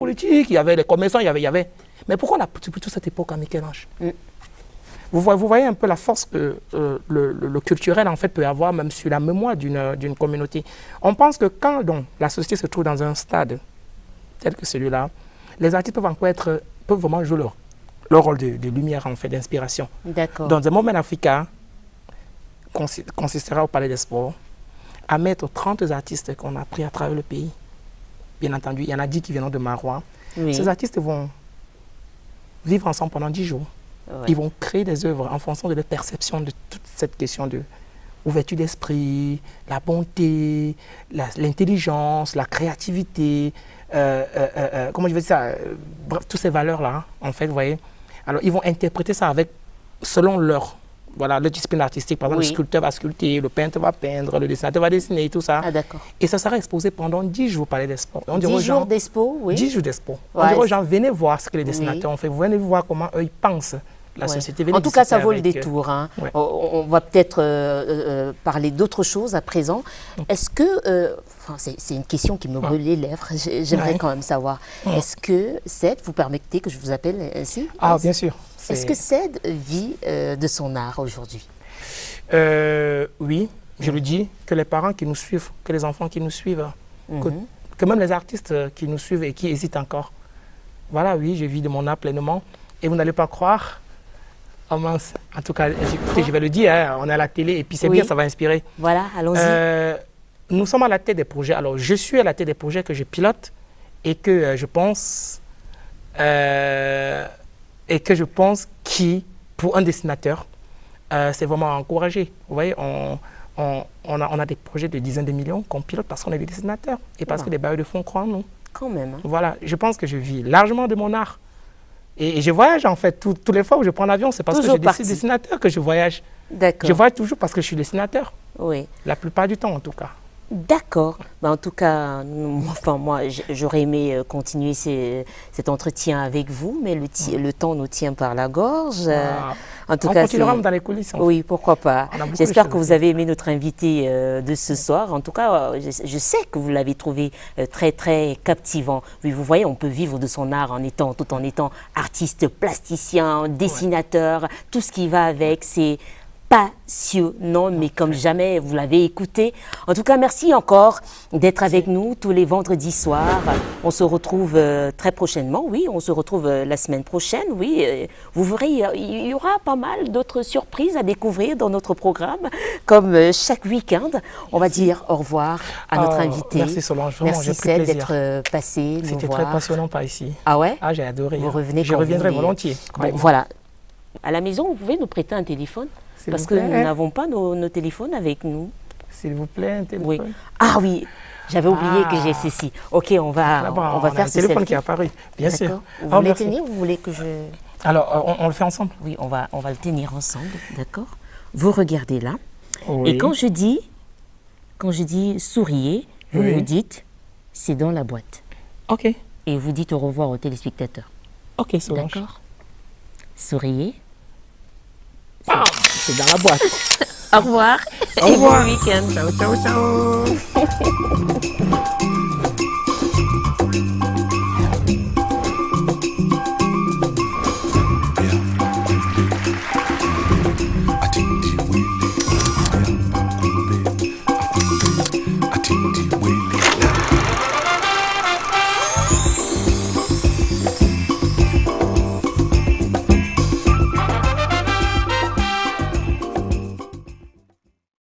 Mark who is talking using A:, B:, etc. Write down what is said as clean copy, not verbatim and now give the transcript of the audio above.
A: politiques, il y avait les commerçants, il y avait. Mais pourquoi on a plutôt cette époque à Michel-Ange? Vous voyez un peu la force que le culturel en fait peut avoir même sur la mémoire d'une communauté. On pense que quand donc, la société se trouve dans un stade tel que celui-là, les artistes peuvent vraiment jouer leur rôle de lumière, en fait, d'inspiration.
B: D'accord.
A: Dans un moment africain, consistera au Palais des Sports à mettre 30 artistes qu'on a pris à travers le pays. Bien entendu, il y en a 10 qui viennent de Marois.
B: Oui.
A: Ces artistes vont vivre ensemble pendant 10 jours.
B: Ouais.
A: Ils vont créer des œuvres en fonction de leur perception de toute cette question de ouverture d'esprit, la bonté, l'intelligence, la créativité, comment je vais dire ça, bref, toutes ces valeurs-là, en fait, vous voyez. Alors, ils vont interpréter ça selon leur discipline artistique. Par exemple,
B: Oui.
A: le sculpteur va sculpter, le peintre va peindre, le dessinateur va dessiner, tout ça.
B: Ah, d'accord.
A: Et ça sera exposé pendant 10 jours au Palais des Sports.
B: 10 jours d'expo, oui.
A: 10 jours d'expo.
B: Ouais,
A: On dirait aux gens, venez voir ce que les dessinateurs
B: Oui.
A: ont fait, venez voir comment eux, ils pensent la
B: Ouais.
A: société. Venez
B: En tout cas, ça
A: discuter
B: vaut le
A: avec,
B: détour. Hein.
A: ouais.
B: On va peut-être parler d'autres choses à présent. Est-ce que, c'est une question qui me brûle les lèvres, j'aimerais
A: Ouais.
B: quand même savoir. Est-ce que Ced, vous permettez que je vous appelle ainsi?
A: Ah, bien sûr.
B: Est-ce que Ced vit de son art aujourd'hui?
A: Oui, je le dis, que les parents qui nous suivent, que les enfants qui nous suivent, que même les artistes qui nous suivent et qui hésitent encore. Voilà, oui, je vis de mon art pleinement. Et vous n'allez pas croire, oh mince, en tout cas, écoutez, je vais le dire, hein, on est à la télé et puis c'est
B: Oui.
A: bien, ça va inspirer.
B: Voilà, allons-y.
A: Nous sommes à la tête des projets. Alors, je suis à la tête des projets que je pilote et que je pense qui, pour un dessinateur, c'est vraiment encouragé. Vous voyez, on a des projets de dizaines de millions qu'on pilote parce qu'on est des dessinateurs et parce que les bailleurs de fonds croient en nous.
B: Quand même. Hein.
A: Voilà, je pense que je vis largement de mon art. Et je voyage en fait, toutes les fois où je prends l'avion, c'est parce
B: Toujours
A: que je suis dessinateur que je voyage.
B: D'accord.
A: Je voyage toujours parce que je suis dessinateur.
B: Oui.
A: La plupart du temps en tout cas.
B: D'accord. Ben, en tout cas, moi, j'aurais aimé continuer cet entretien avec vous, mais le temps nous tient par la gorge. En tout
A: on
B: cas,
A: continuera dans les coulisses.
B: Oui, pourquoi pas. J'espère que vous avez aimé notre invité de ce soir. En tout cas, je sais que vous l'avez trouvé très, très captivant. Oui, vous voyez, on peut vivre de son art tout en étant artiste, plasticien, dessinateur, tout ce qui va avec. C'est passionnant, mais comme jamais vous l'avez écouté. En tout cas, merci encore d'être avec nous tous les vendredis soirs. On se retrouve très prochainement, oui, on se retrouve la semaine prochaine, oui. Vous verrez, il y aura pas mal d'autres surprises à découvrir dans notre programme, comme chaque week-end. On va dire au revoir à notre invité.
A: Merci Solange, vraiment,
B: merci
A: j'ai pris plaisir
B: d'être passé nous
A: C'était
B: voir.
A: très passionnant par ici.
B: Ah ouais?
A: Ah, j'ai adoré.
B: Vous revenez
A: Je
B: quand
A: reviendrai
B: vous voulez.
A: volontiers.
B: Bon, voilà. À la maison, vous pouvez nous prêter un téléphone? Parce que nous n'avons pas nos téléphones avec nous.
A: S'il vous plaît, un téléphone.
B: Oui. Ah oui, j'avais oublié que j'ai ceci. Ok, on va faire ce
A: téléphone qui est apparu, bien sûr.
B: Vous voulez tenir ou vous voulez que je...
A: Alors, on le fait ensemble?
B: Oui, on va le tenir ensemble, d'accord? Vous regardez là.
A: Oui.
B: Et quand je dis souriez, vous vous dites, c'est dans la boîte.
A: Ok.
B: Et vous dites au revoir aux téléspectateurs.
A: Ok, Solange.
B: D'accord? Souriez.
A: C'est dans la boîte.
B: Au revoir.
A: Au revoir.
B: Et bon week-end.
A: Ciao, ciao, ciao.